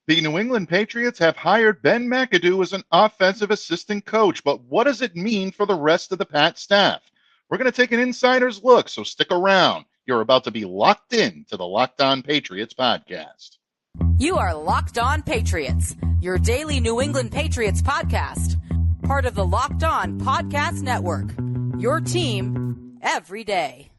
The New England Patriots have hired Ben McAdoo as an offensive assistant coach, but what does it mean for the rest of the Pat staff? We're going to take an insider's look, so stick around. You're about to be locked in to the Locked On Patriots podcast. You are Locked On Patriots, your daily New England Patriots podcast, part of the Locked On Podcast Network, your team every day.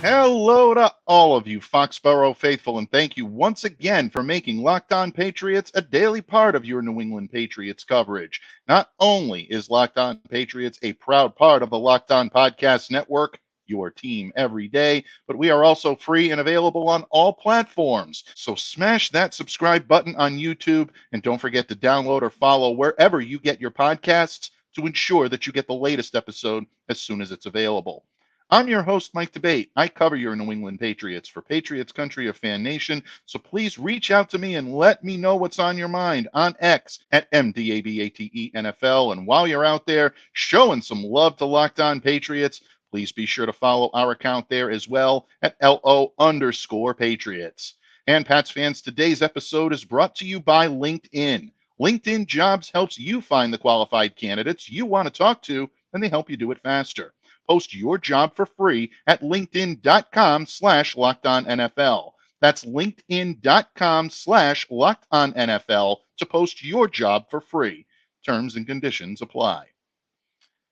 Hello to all of you Foxborough faithful, and thank you once again for making Locked On Patriots a daily part of your New England Patriots coverage. Not only is Locked On Patriots a proud part of the Locked On Podcast Network, your team every day, but we are also free and available on all platforms. So smash that subscribe button on YouTube, and don't forget to download or follow wherever you get your podcasts to ensure that you get the latest episode as soon as it's available. I'm your host, Mike Debate. I cover your New England Patriots for Patriots Country of Fan Nation, so please reach out to me and let me know what's on your mind on X at MDABATENFL. And while you're out there showing some love to Locked On Patriots, please be sure to follow our account there as well at LO_Patriots. And Pats fans, today's episode is brought to you by LinkedIn. LinkedIn Jobs helps you find the qualified candidates you want to talk to, and they help you do it faster. Post your job for free at linkedin.com/LockedOnNFL. That's linkedin.com/LockedOnNFL to post your job for free. Terms and conditions apply.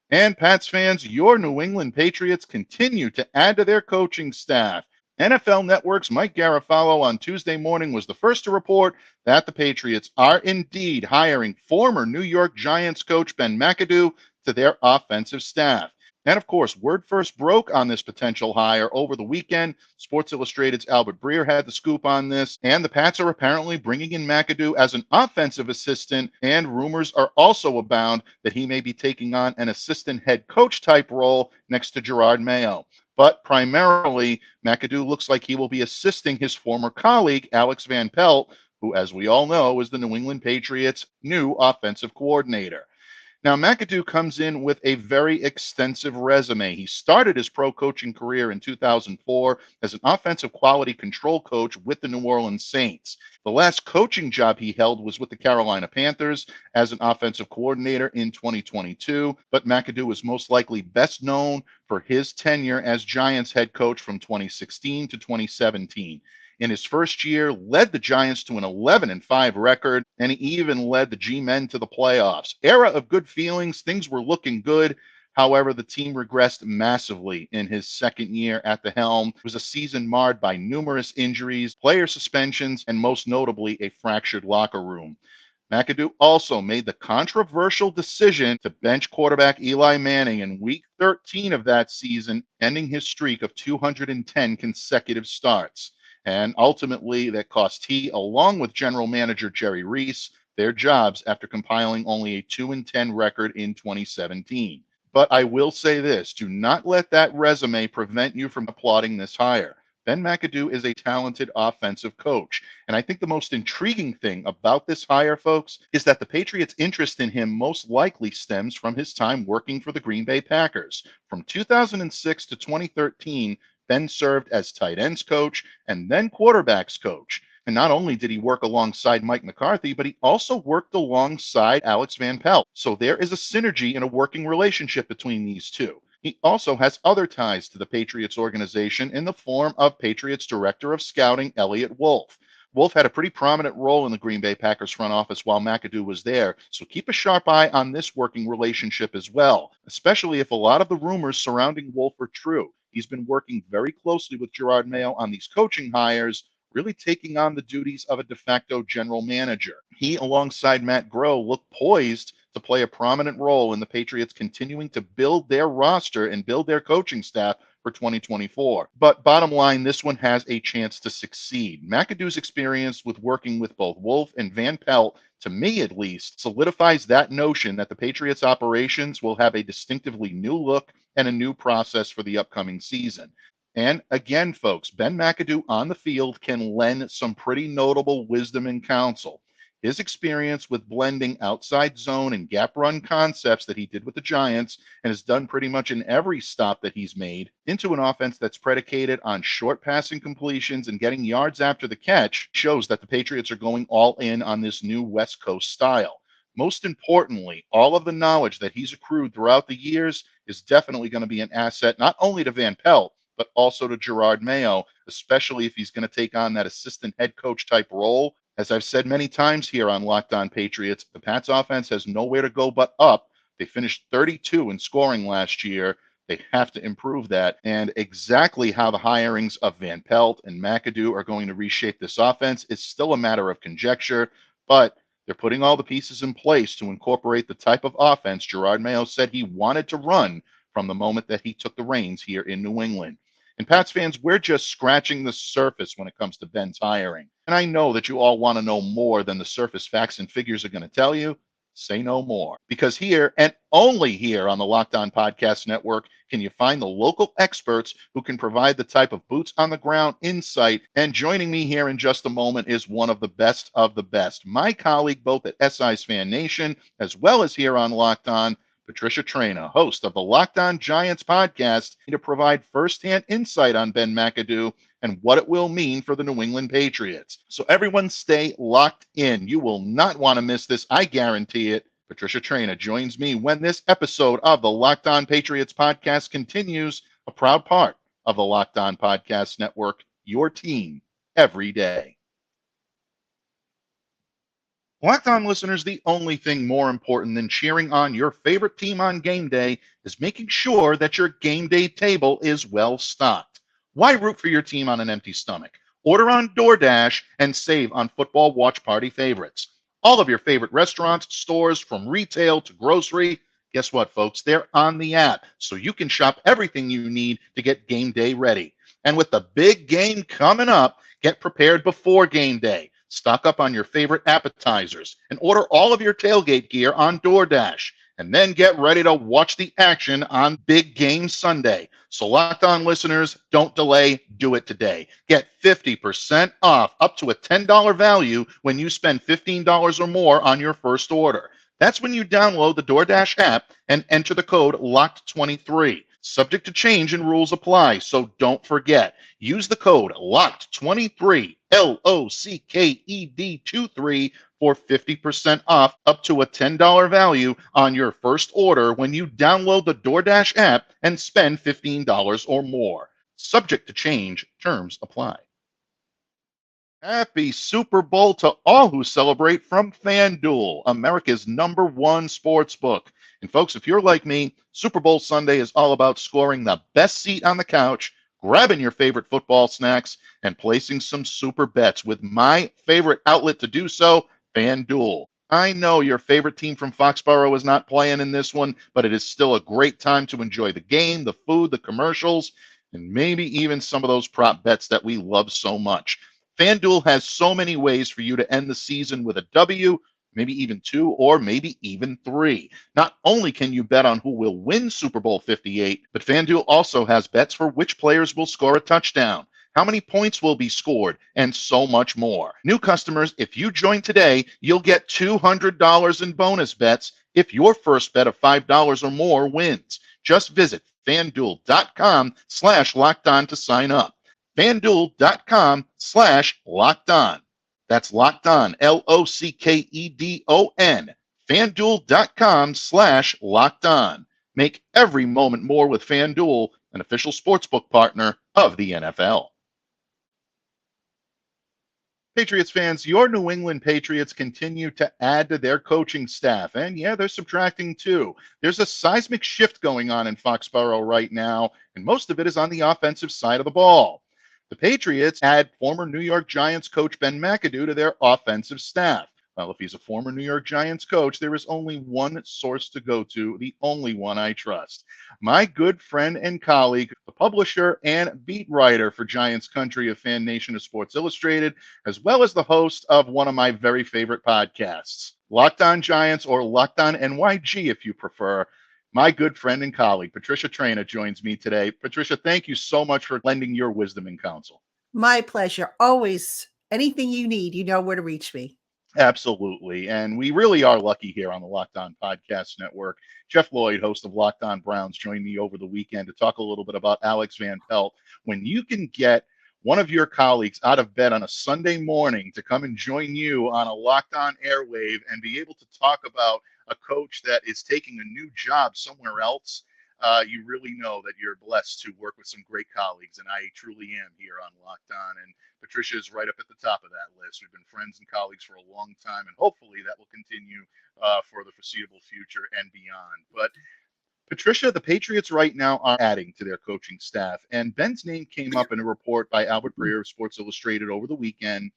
And Pats fans, your New England Patriots continue to add to their coaching staff. NFL Network's Mike Garafolo on Tuesday morning was the first to report that the Patriots are indeed hiring former New York Giants coach Ben McAdoo to their offensive staff. And of course, word first broke on this potential hire over the weekend. Sports Illustrated's Albert Breer had the scoop on this, and the Pats are apparently bringing in McAdoo as an offensive assistant, and rumors are also abound that he may be taking on an assistant head coach type role next to Jerod Mayo. But primarily, McAdoo looks like he will be assisting his former colleague, Alex Van Pelt, who, as we all know, is the New England Patriots' new offensive coordinator. Now, McAdoo comes in with a very extensive resume. He started his pro coaching career in 2004 as an offensive quality control coach with the New Orleans Saints. The last coaching job he held was with the Carolina Panthers as an offensive coordinator in 2022, but McAdoo is most likely best known for his tenure as Giants head coach from 2016 to 2017. In his first year, led the Giants to an 11-5 record, and he even led the G-Men to the playoffs. Era of good feelings, things were looking good. However, the team regressed massively in his second year at the helm. It was a season marred by numerous injuries, player suspensions, and most notably, a fractured locker room. McAdoo also made the controversial decision to bench quarterback Eli Manning in Week 13 of that season, ending his streak of 210 consecutive starts. And ultimately, that cost he, along with general manager Jerry Reese, their jobs after compiling only a 2-10 record in 2017. But I will say this, do not let that resume prevent you from applauding this hire. Ben McAdoo is a talented offensive coach. And I think the most intriguing thing about this hire, folks, is that the Patriots' interest in him most likely stems from his time working for the Green Bay Packers. From 2006 to 2013, Ben served as tight ends coach and then quarterbacks coach. And not only did he work alongside Mike McCarthy, but he also worked alongside Alex Van Pelt. So there is a synergy and a working relationship between these two. He also has other ties to the Patriots organization in the form of Patriots Director of Scouting Elliott Wolf. Wolf had a pretty prominent role in the Green Bay Packers front office while McAdoo was there, so keep a sharp eye on this working relationship as well, especially if a lot of the rumors surrounding Wolf are true. He's been working very closely with Jerod Mayo on these coaching hires, really taking on the duties of a de facto general manager. He, alongside Matt Groh, look poised to play a prominent role in the Patriots continuing to build their roster and build their coaching staff for 2024. But bottom line, this one has a chance to succeed. McAdoo's experience with working with both Wolf and Van Pelt, to me at least, solidifies that notion that the Patriots operations will have a distinctively new look and a new process for the upcoming season. And again, folks, Ben McAdoo on the field can lend some pretty notable wisdom and counsel. His experience with blending outside zone and gap run concepts that he did with the Giants and has done pretty much in every stop that he's made into an offense that's predicated on short passing completions and getting yards after the catch shows that the Patriots are going all in on this new West Coast style. Most importantly, all of the knowledge that he's accrued throughout the years is definitely going to be an asset, not only to Van Pelt, but also to Jerod Mayo, especially if he's going to take on that assistant head coach type role. As I've said many times here on Locked On Patriots, the Pats offense has nowhere to go but up. They finished 32 in scoring last year. They have to improve that. And exactly how the hirings of Van Pelt and McAdoo are going to reshape this offense is still a matter of conjecture, but they're putting all the pieces in place to incorporate the type of offense Jerod Mayo said he wanted to run from the moment that he took the reins here in New England. And Pats fans, we're just scratching the surface when it comes to Ben's hiring. And I know that you all want to know more than the surface facts and figures are going to tell you. Say no more. Because here, and only here on the Locked On Podcast Network, can you find the local experts who can provide the type of boots on the ground insight. And joining me here in just a moment is one of the best of the best. My colleague both at Asst Fan Nation as well as here on Locked On, Patricia Traina, host of the Locked On Giants podcast, to provide firsthand insight on Ben McAdoo and what it will mean for the New England Patriots. So everyone stay locked in. You will not want to miss this. I guarantee it. Patricia Traina joins me when this episode of the Locked On Patriots podcast continues, a proud part of the Locked On Podcast Network, your team every day. Locked On listeners, the only thing more important than cheering on your favorite team on game day is making sure that your game day table is well stocked. Why root for your team on an empty stomach? Order on DoorDash and save on football watch party favorites. All of your favorite restaurants, stores, from retail to grocery, guess what, folks? They're on the app, so you can shop everything you need to get game day ready. And with the big game coming up, get prepared before game day. Stock up on your favorite appetizers and order all of your tailgate gear on DoorDash. And then get ready to watch the action on Big Game Sunday. So Locked On listeners, don't delay, do it today. Get 50% off up to a $10 value when you spend $15 or more on your first order. That's when you download the DoorDash app and enter the code LOCKED23. Subject to change and rules apply, so don't forget. Use the code LOCKED23, LOCKED23, for 50% off up to a $10 value on your first order when you download the DoorDash app and spend $15 or more. Subject to change, terms apply. Happy Super Bowl to all who celebrate from FanDuel, America's #1 sports book. And folks, if you're like me, Super Bowl Sunday is all about scoring the best seat on the couch, grabbing your favorite football snacks, and placing some super bets with my favorite outlet to do so, FanDuel. I know your favorite team from Foxborough is not playing in this one, but it is still a great time to enjoy the game, the food, the commercials, and maybe even some of those prop bets that we love so much. FanDuel has so many ways for you to end the season with a W, maybe even 2, or maybe even 3. Not only can you bet on who will win Super Bowl 58, but FanDuel also has bets for which players will score a touchdown, how many points will be scored, and so much more. New customers, if you join today, you'll get $200 in bonus bets if your first bet of $5 or more wins. Just visit FanDuel.com/LockedOn to sign up. FanDuel.com/LockedOn. That's Locked On, LOCKEDON. FanDuel.com/LockedOn. Make every moment more with FanDuel, an official sportsbook partner of the NFL. Patriots fans, your New England Patriots continue to add to their coaching staff. And yeah, they're subtracting too. There's a seismic shift going on in Foxborough right now, and most of it is on the offensive side of the ball. The Patriots add former New York Giants coach Ben McAdoo to their offensive staff. Well, if he's a former New York Giants coach, there is only one source to go to, the only one I trust. My good friend and colleague, the publisher and beat writer for Giants Country of Fan Nation of Sports Illustrated, as well as the host of one of my very favorite podcasts, Locked On Giants, or Locked On NYG if you prefer. My good friend and colleague, Patricia Traina, joins me today. Patricia, thank you so much for lending your wisdom and counsel. My pleasure. Always. Anything you need, you know where to reach me. Absolutely. And we really are lucky here on the Locked On Podcast Network. Jeff Lloyd, host of Locked On Browns, joined me over the weekend to talk a little bit about Alex Van Pelt. When you can get one of your colleagues out of bed on a Sunday morning to come and join you on a Locked On airwave and be able to talk about a coach that is taking a new job somewhere else, you really know that you're blessed to work with some great colleagues. And I truly am here on Locked On. And Patricia is right up at the top of that list. We've been friends and colleagues for a long time, and hopefully that will continue for the foreseeable future and beyond. But Patricia, the Patriots right now are adding to their coaching staff, and Ben's name came up in a report by Albert Breer of Sports Illustrated over the weekend.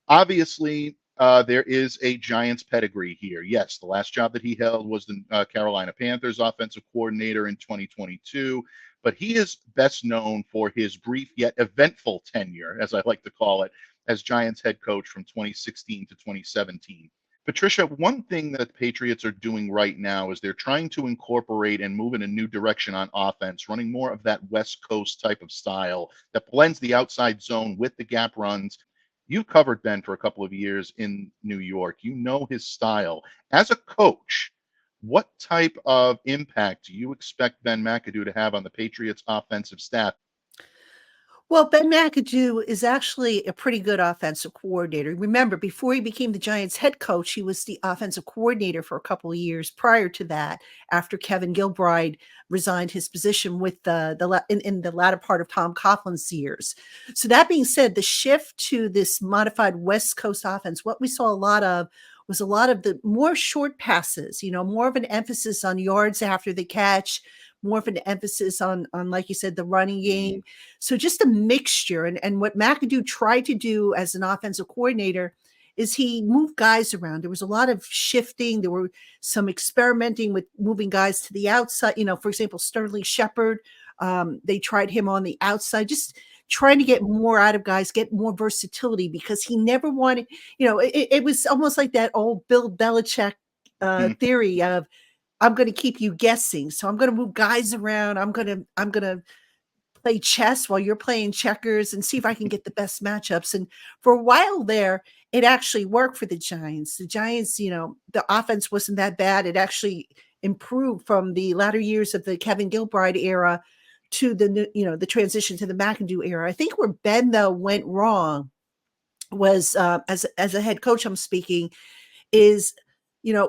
Obviously, there is a Giants pedigree here. Yes, the last job that he held was the Carolina Panthers offensive coordinator in 2022, but he is best known for his brief yet eventful tenure, as I like to call it, as Giants head coach from 2016 to 2017. Patricia, one thing that the Patriots are doing right now is they're trying to incorporate and move in a new direction on offense, running more of that West Coast type of style that blends the outside zone with the gap runs. You've covered Ben for a couple of years in New York. You know his style. As a coach, what type of impact do you expect Ben McAdoo to have on the Patriots offensive staff? Well, Ben McAdoo is actually a pretty good offensive coordinator. Remember, before he became the Giants head coach, he was the offensive coordinator for a couple of years prior to that, after Kevin Gilbride resigned his position with in the latter part of Tom Coughlin's years. So that being said, the shift to this modified West Coast offense, what we saw a lot of was a lot of the more short passes, more of an emphasis on yards after the catch, more of an emphasis on like you said, the running game. So just a mixture. And what McAdoo tried to do as an offensive coordinator is he moved guys around. There was a lot of shifting. There were some experimenting with moving guys to the outside. For example, Sterling Shepard, they tried him on the outside, just trying to get more out of guys, get more versatility, because he never wanted, it was almost like that old Bill Belichick theory of, I'm going to keep you guessing. So I'm going to move guys around. I'm going to play chess while you're playing checkers and see if I can get the best matchups. And for a while there, it actually worked for the Giants. The Giants, the offense wasn't that bad. It actually improved from the latter years of the Kevin Gilbride era to the transition to the McAdoo era. I think where Ben, though, went wrong was, as a head coach, I'm speaking, is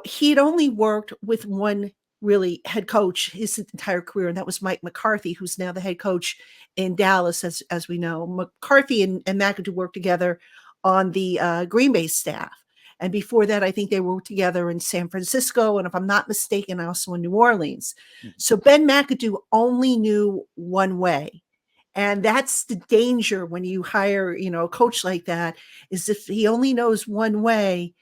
he had only worked with one really head coach his entire career, and that was Mike McCarthy, who's now the head coach in Dallas, as we know. McCarthy and McAdoo worked together on the Green Bay staff. And before that, I think they were together in San Francisco, and if I'm not mistaken, also in New Orleans. So Ben McAdoo only knew one way. And that's the danger when you hire, a coach like that, is if he only knows one way,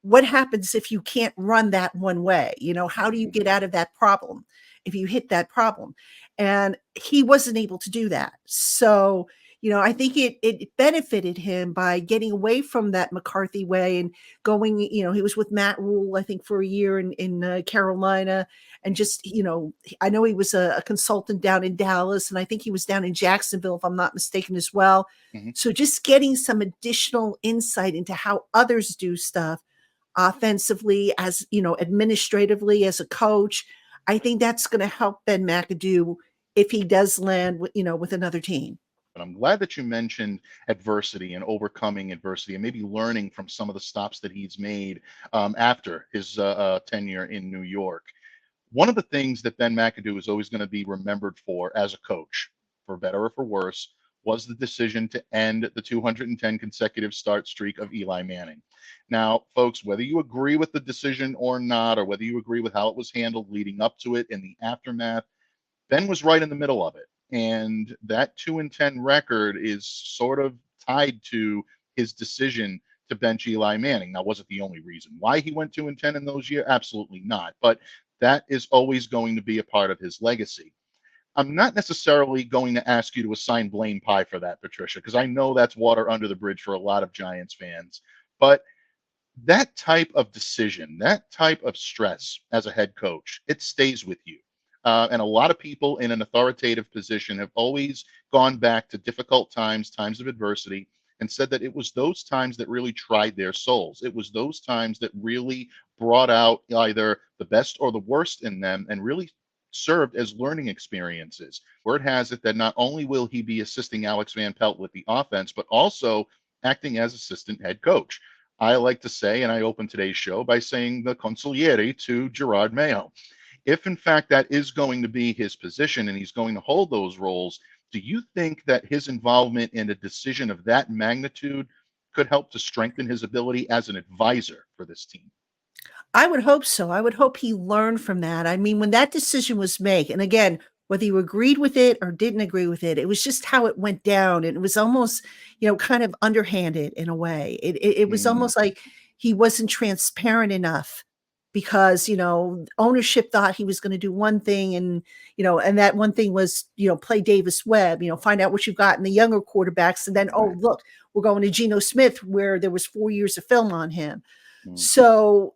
what happens if you can't run that one way? How do you get out of that problem if you hit that problem? And he wasn't able to do that. So, I think it benefited him by getting away from that McCarthy way and going, he was with Matt Rule, I think, for a year in Carolina. And just, I know he was a consultant down in Dallas, and I think he was down in Jacksonville, if I'm not mistaken, as well. Mm-hmm. So just getting some additional insight into how others do stuff, offensively, as administratively, as a coach, I think that's going to help Ben McAdoo if he does land with another team. But I'm glad that you mentioned adversity and overcoming adversity and maybe learning from some of the stops that he's made after his tenure in New York. One of the things that Ben McAdoo is always going to be remembered for as a coach, for better or for worse, was the decision to end the 210 consecutive start streak of Eli Manning. Now, folks, whether you agree with the decision or not, or whether you agree with how it was handled leading up to it in the aftermath, Ben was right in the middle of it. And that 2-10 record is sort of tied to his decision to bench Eli Manning. Now, was it the only reason why he went 2-10 in those years? Absolutely not. But that is always going to be a part of his legacy. I'm not necessarily going to ask you to assign blame pie for that, Patricia, because I know that's water under the bridge for a lot of Giants fans. But that type of decision, that type of stress as a head coach, it stays with you. And a lot of people in an authoritative position have always gone back to difficult times, times of adversity, and said that it was those times that really tried their souls. It was those times that really brought out either the best or the worst in them and really served as learning experiences. Word has it that not only will he be assisting Alex Van Pelt with the offense, but also acting as assistant head coach. I like to say, and I open today's show by saying the consigliere to Jerod Mayo. If in fact that is going to be his position and he's going to hold those roles, do you think that his involvement in a decision of that magnitude could help to strengthen his ability as an advisor for this team? I would hope so. I would hope he learned from that. I mean, when that decision was made, and again, whether you agreed with it or didn't agree with it, it was just how it went down. And it was almost, kind of underhanded in a way. It was Mm, almost like he wasn't transparent enough because, ownership thought he was going to do one thing and that one thing was, play Davis Webb, find out what you've got in the younger quarterbacks. And then, oh, look, we're going to Geno Smith where there was 4 years of film on him. mm, So,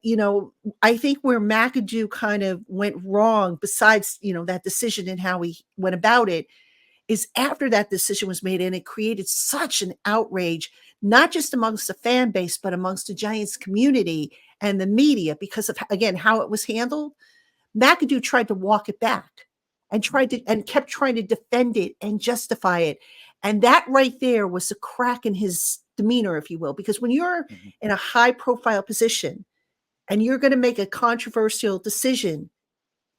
I think where McAdoo kind of went wrong, besides, that decision and how he went about it, is after that decision was made and it created such an outrage, not just amongst the fan base, but amongst the Giants community and the media because of, again, how it was handled. McAdoo tried to walk it back and kept trying to defend it and justify it. And that right there was a crack in his demeanor, if you will, because when you're mhm. in a high profile position and you're going to make a controversial decision,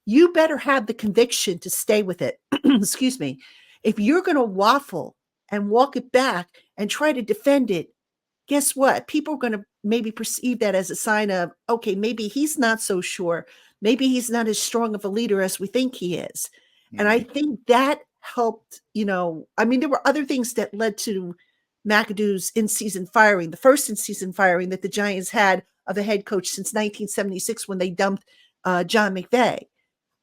you better have the conviction to stay with it. Excuse me. If you're going to waffle and walk it back and try to defend it, guess what? People are going to maybe perceive that as a sign of, okay, maybe he's not so sure. Maybe he's not as strong of a leader as we think he is. And I Mhm. think that helped, I mean, there were other things that led to McAdoo's in-season firing, the first in-season firing that the Giants had of a head coach since 1976 when they dumped John McVay.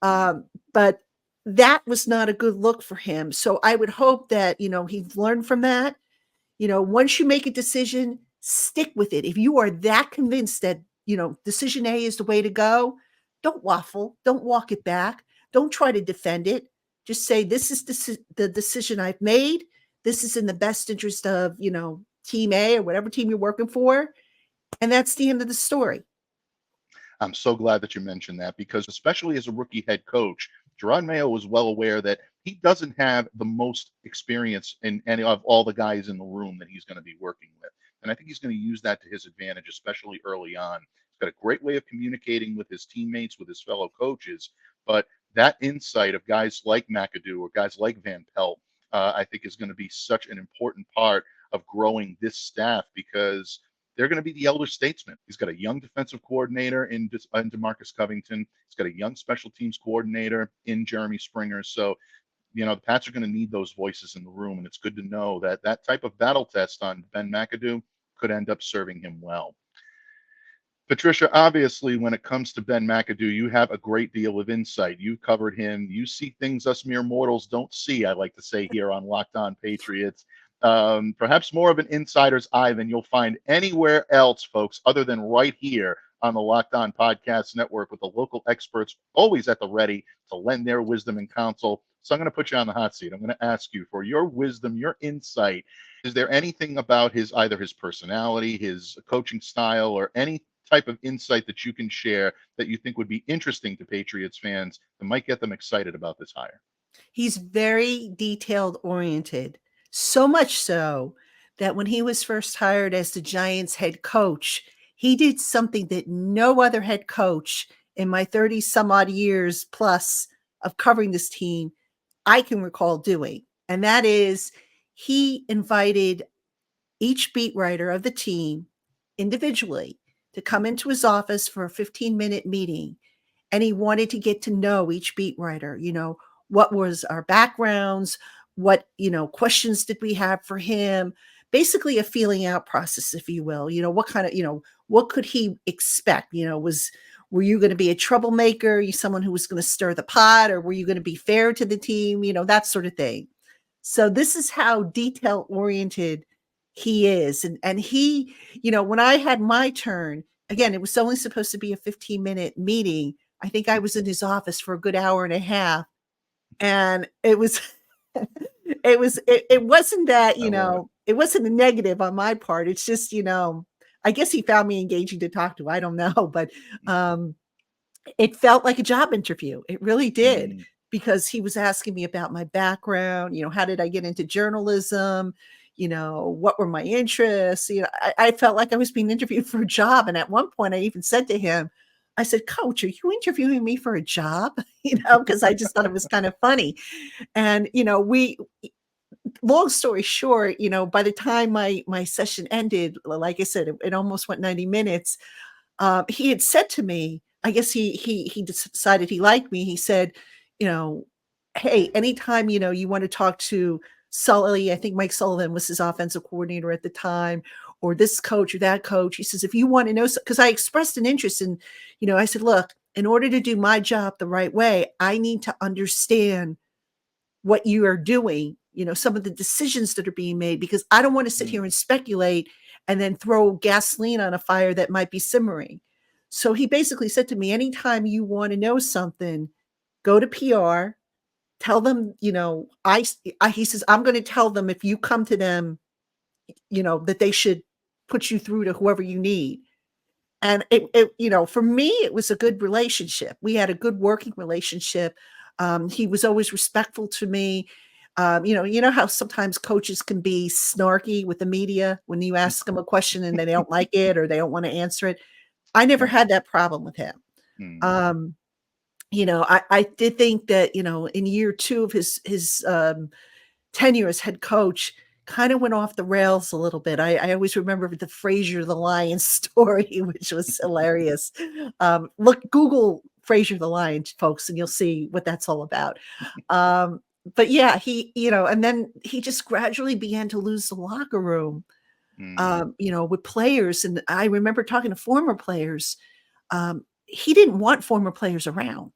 But that was not a good look for him. So I would hope that, he's learned from that. Once you make a decision, stick with it. If you are that convinced that, decision A is the way to go, don't waffle. Don't walk it back. Don't try to defend it. Just say, this is the decision I've made. This is in the best interest of, team A or whatever team you're working for. And that's the end of the story. I'm so glad that you mentioned that because, especially as a rookie head coach, Jerod Mayo was well aware that he doesn't have the most experience in any of all the guys in the room that he's going to be working with. And I think he's going to use that to his advantage, especially early on. He's got a great way of communicating with his teammates, with his fellow coaches. But that insight of guys like McAdoo or guys like Van Pelt, I think is going to be such an important part of growing this staff because they're going to be the elder statesman. He's got a young defensive coordinator in DeMarcus Covington. He's got a young special teams coordinator in Jeremy Springer. So, the Pats are going to need those voices in the room. And it's good to know that that type of battle test on Ben McAdoo could end up serving him well. Patricia, obviously, when it comes to Ben McAdoo, you have a great deal of insight. You covered him. You see things us mere mortals don't see, I like to say here on Locked On Patriots. Perhaps more of an insider's eye than you'll find anywhere else, folks, other than right here on the Locked On Podcast Network with the local experts always at the ready to lend their wisdom and counsel. So I'm going to put you on the hot seat. I'm going to ask you for your wisdom, your insight. Is there anything about either his personality, his coaching style, or any type of insight that you can share that you think would be interesting to Patriots fans that might get them excited about this hire? He's very detailed oriented, so much so that when he was first hired as the Giants head coach, he did something that no other head coach in my 30 some odd years plus of covering this team I can recall doing. And that is he invited each beat writer of the team individually to come into his office for a 15-minute meeting. And he wanted to get to know each beat writer, what was our backgrounds, what, questions did we have for him? Basically a feeling out process, if you will, what kind of, what could he expect? Were you going to be a troublemaker? You someone who was going to stir the pot, or were you going to be fair to the team? That sort of thing. So this is how detail oriented he is. And he, when I had my turn, again, it was only supposed to be a 15-minute meeting. I think I was in his office for a good hour and a half. And it was It wasn't that, I love it. it wasn't a negative on my part. It's just, I guess he found me engaging to talk to. I don't know, but it felt like a job interview. It really did, Mm, because he was asking me about my background, how did I get into journalism? What were my interests? I felt like I was being interviewed for a job. And at one point I even said to him, I said, Coach, are you interviewing me for a job? Because I just thought it was kind of funny. And, long story short, by the time my session ended, like I said, it almost went 90 minutes. He had said to me, I guess he decided he liked me. He said, you know, hey, anytime you want to talk to Sully, I think Mike Sullivan was his offensive coordinator at the time, or this coach or that coach. He says, if you want to know, because I expressed an interest in, I said, look, in order to do my job the right way, I need to understand what you are doing, some of the decisions that are being made, because I don't want to sit mm, here and speculate and then throw gasoline on a fire that might be simmering. So he basically said to me, anytime you want to know something, go to PR, tell them, he says, I'm going to tell them if you come to them, that they should put you through to whoever you need. And for me, it was a good relationship. We had a good working relationship. He was always respectful to me. You know how sometimes coaches can be snarky with the media when you ask them a question and they don't like it or they don't want to answer it. I never yeah. had that problem with him. Mm, Um, I did think that, in year 2 of his tenure as head coach, kind of went off the rails a little bit. I always remember the Frazier the Lion story, which was hilarious. Google Frazier the Lion, folks, and you'll see what that's all about. But yeah, and then he just gradually began to lose the locker room, mm, with players. And I remember talking to former players. He didn't want former players around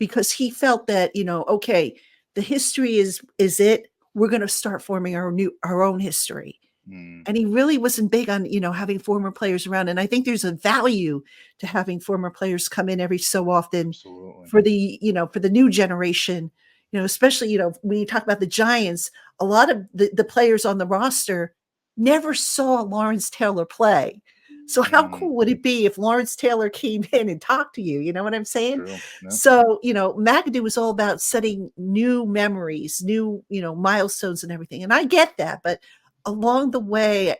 because he felt that, okay, the history is it. We're going to start forming our own history. mm, And he really wasn't big on, having former players around. And I think there's a value to having former players come in every so often absolutely. for the new generation, especially, when you talk about the Giants, a lot of the players on the roster never saw Lawrence Taylor play. So how Mm, cool would it be if Lawrence Taylor came in and talked to you? You know what I'm saying? true. Yep. So, McAdoo was all about setting new memories, new, milestones and everything. And I get that, but along the way,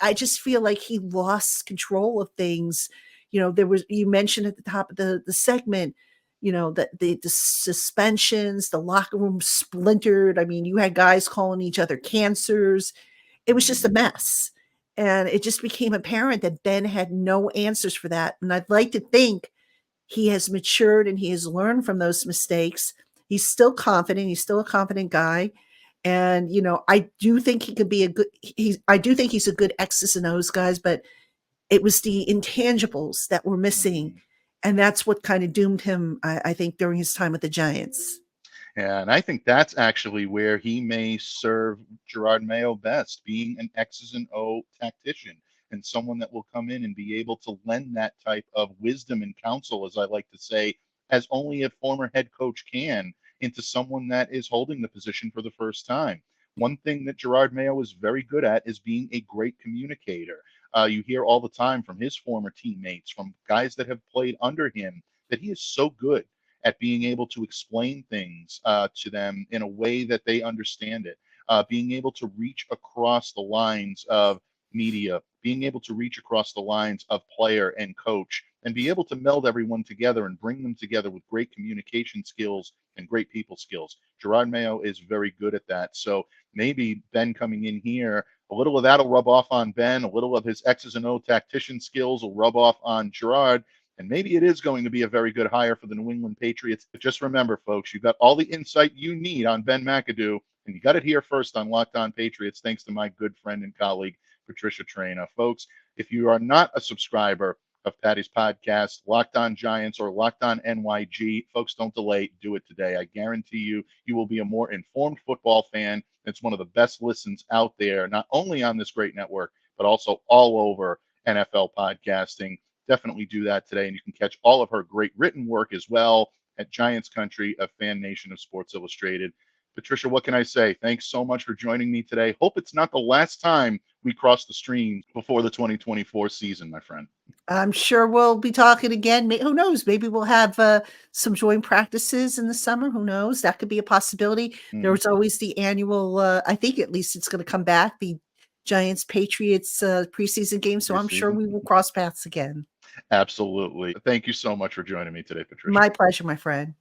I just feel like he lost control of things. You mentioned at the top of the segment, that the suspensions, the locker room splintered. I mean, you had guys calling each other cancers. It was just a Mm, mess. And it just became apparent that Ben had no answers for that. And I'd like to think he has matured and he has learned from those mistakes. He's still confident. He's still a confident guy. And, I do think he could be I do think he's a good X's and O's guys, but it was the intangibles that were missing. mm. And that's what kind of doomed him, I think, during his time with the Giants. Yeah, and I think that's actually where he may serve Jerod Mayo best, being an X's and O tactician and someone that will come in and be able to lend that type of wisdom and counsel, as I like to say, as only a former head coach can, into someone that is holding the position for the first time. One thing that Jerod Mayo is very good at is being a great communicator. You hear all the time from his former teammates, from guys that have played under him, that he is so good at being able to explain things to them in a way that they understand it, being able to reach across the lines of media, being able to reach across the lines of player and coach, and be able to meld everyone together and bring them together with great communication skills and great people skills. Jerod Mayo is very good at that. So maybe Ben coming in here, a little of that'll rub off on Ben, a little of his X's and O tactician skills will rub off on Jerod, and maybe it is going to be a very good hire for the New England Patriots. But just remember, folks, you got all the insight you need on Ben McAdoo, and you got it here first on Locked On Patriots, thanks to my good friend and colleague, Patricia Traina. Folks, if you are not a subscriber of Patty's podcast, Locked On Giants or Locked On NYG, folks, don't delay. Do it today. I guarantee you, you will be a more informed football fan. It's one of the best listens out there, not only on this great network, but also all over NFL podcasting. Definitely do that today. And you can catch all of her great written work as well at Giants Country, a fan nation of Sports Illustrated. Patricia, what can I say? Thanks so much for joining me today. Hope it's not the last time we cross the stream before the 2024 season, my friend. I'm sure we'll be talking again. Who knows? Maybe we'll have some joint practices in the summer. Who knows? That could be a possibility. There's always the annual, I think at least it's going to come back, the Giants Patriots preseason game. So I'm sure we will cross paths again. Absolutely. Thank you so much for joining me today, Patricia. My pleasure, my friend.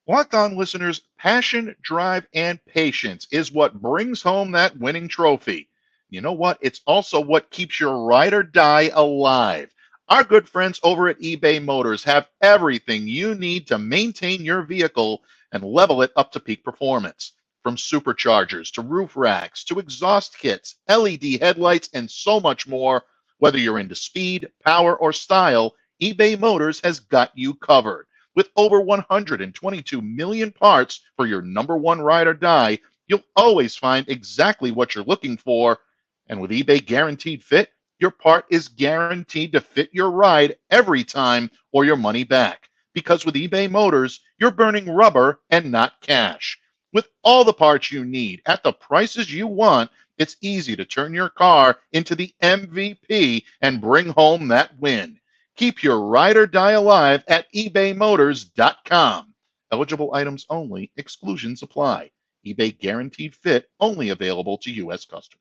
Locked On listeners, passion, drive, and patience is what brings home that winning trophy. You know what? It's also what keeps your ride or die alive. Our good friends over at eBay Motors have everything you need to maintain your vehicle and level it up to peak performance. From superchargers to roof racks to exhaust kits, LED headlights, and so much more. Whether you're into speed, power, or style, eBay Motors has got you covered. With over 122 million parts for your number one ride or die, you'll always find exactly what you're looking for. And with eBay Guaranteed Fit, your part is guaranteed to fit your ride every time or your money back. Because with eBay Motors, you're burning rubber and not cash. With all the parts you need at the prices you want, it's easy to turn your car into the MVP and bring home that win. Keep your ride or die alive at ebaymotors.com. Eligible items only. Exclusions apply. eBay Guaranteed Fit only available to U.S. customers.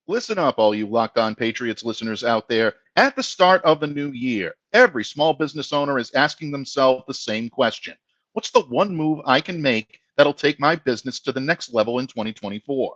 Listen up, all you Locked On Patriots listeners out there. At the start of the new year, every small business owner is asking themselves the same question. What's the one move I can make that'll take my business to the next level in 2024?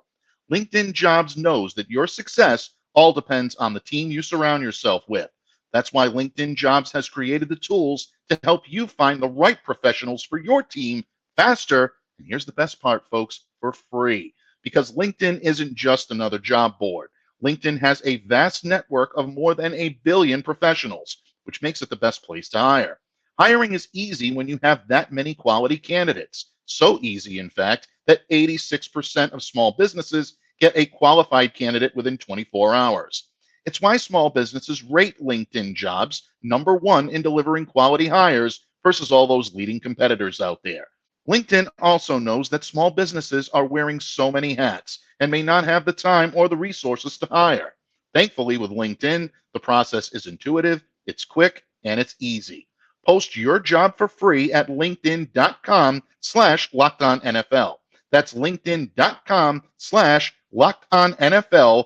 LinkedIn Jobs knows that your success all depends on the team you surround yourself with. That's why LinkedIn Jobs has created the tools to help you find the right professionals for your team faster. And here's the best part, folks, for free. Because LinkedIn isn't just another job board. LinkedIn has a vast network of more than 1 billion professionals, which makes it the best place to hire. Hiring is easy when you have that many quality candidates. So easy, in fact, that 86% of small businesses get a qualified candidate within 24 hours. It's why small businesses rate LinkedIn Jobs #1 in delivering quality hires versus all those leading competitors out there. LinkedIn also knows that small businesses are wearing so many hats and may not have the time or the resources to hire. Thankfully, with LinkedIn, the process is intuitive, it's quick, and it's easy. Post your job for free at linkedin.com/LockedOnNFL. That's linkedin.com/LockedOnNFL,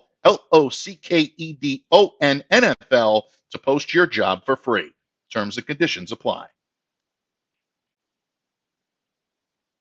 LockedOnNFL, to post your job for free. Terms and conditions apply.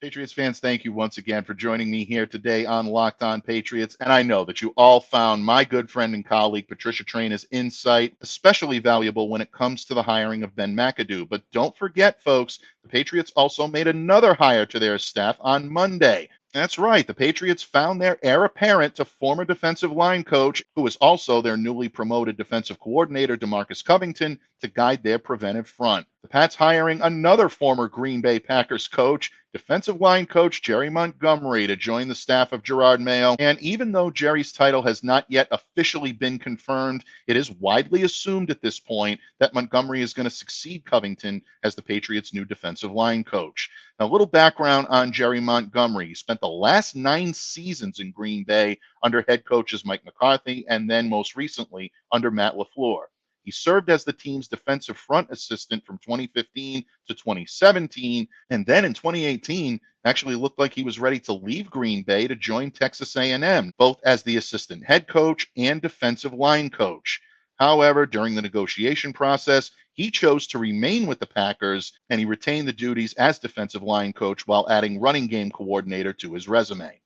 Patriots fans, thank you once again for joining me here today on Locked On Patriots. And I know that you all found my good friend and colleague, Patricia Traina's insight especially valuable when it comes to the hiring of Ben McAdoo. But don't forget, folks, the Patriots also made another hire to their staff on Monday. That's right. The Patriots found their heir apparent to former defensive line coach, who is also their newly promoted defensive coordinator, DeMarcus Covington, to guide their preventive front. The Pats hiring another former Green Bay Packers coach, defensive line coach Jerry Montgomery, to join the staff of Jerod Mayo. And even though Jerry's title has not yet officially been confirmed, it is widely assumed at this point that Montgomery is going to succeed Covington as the Patriots' new defensive line coach. Now, a little background on Jerry Montgomery. He spent the last 9 seasons in Green Bay under head coaches Mike McCarthy and then most recently under Matt LaFleur. He served as the team's defensive front assistant from 2015 to 2017, and then in 2018 actually looked like he was ready to leave Green Bay to join Texas A&M, both as the assistant head coach and defensive line coach. However, during the negotiation process, he chose to remain with the Packers, and he retained the duties as defensive line coach while adding running game coordinator to his resume.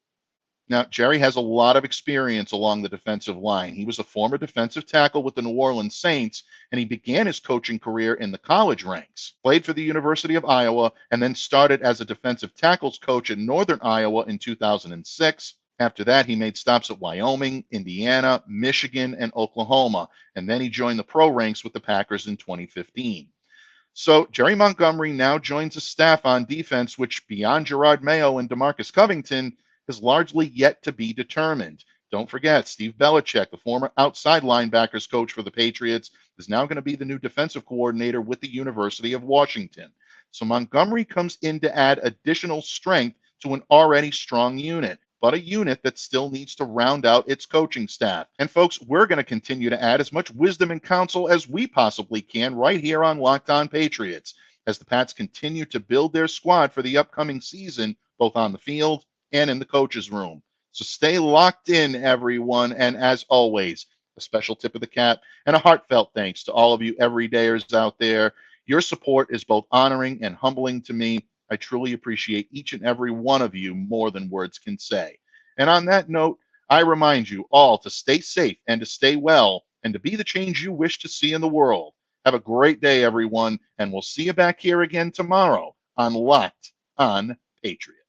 Now, Jerry has a lot of experience along the defensive line. He was a former defensive tackle with the New Orleans Saints, and he began his coaching career in the college ranks, played for the University of Iowa, and then started as a defensive tackles coach in Northern Iowa in 2006. After that, he made stops at Wyoming, Indiana, Michigan, and Oklahoma, and then he joined the pro ranks with the Packers in 2015. So Jerry Montgomery now joins the staff on defense, which beyond Jerod Mayo and DeMarcus Covington is largely yet to be determined. Don't forget, Steve Belichick, the former outside linebackers coach for the Patriots, is now going to be the new defensive coordinator with the University of Washington. So Montgomery comes in to add additional strength to an already strong unit, but a unit that still needs to round out its coaching staff. And folks, we're going to continue to add as much wisdom and counsel as we possibly can right here on Locked On Patriots as the Pats continue to build their squad for the upcoming season, both on the field and in the coach's room. So stay locked in, everyone. And as always, a special tip of the cap and a heartfelt thanks to all of you everydayers out there. Your support is both honoring and humbling to me. I truly appreciate each and every one of you more than words can say. And on that note, I remind you all to stay safe and to stay well and to be the change you wish to see in the world. Have a great day, everyone, and we'll see you back here again tomorrow on Locked On Patriots.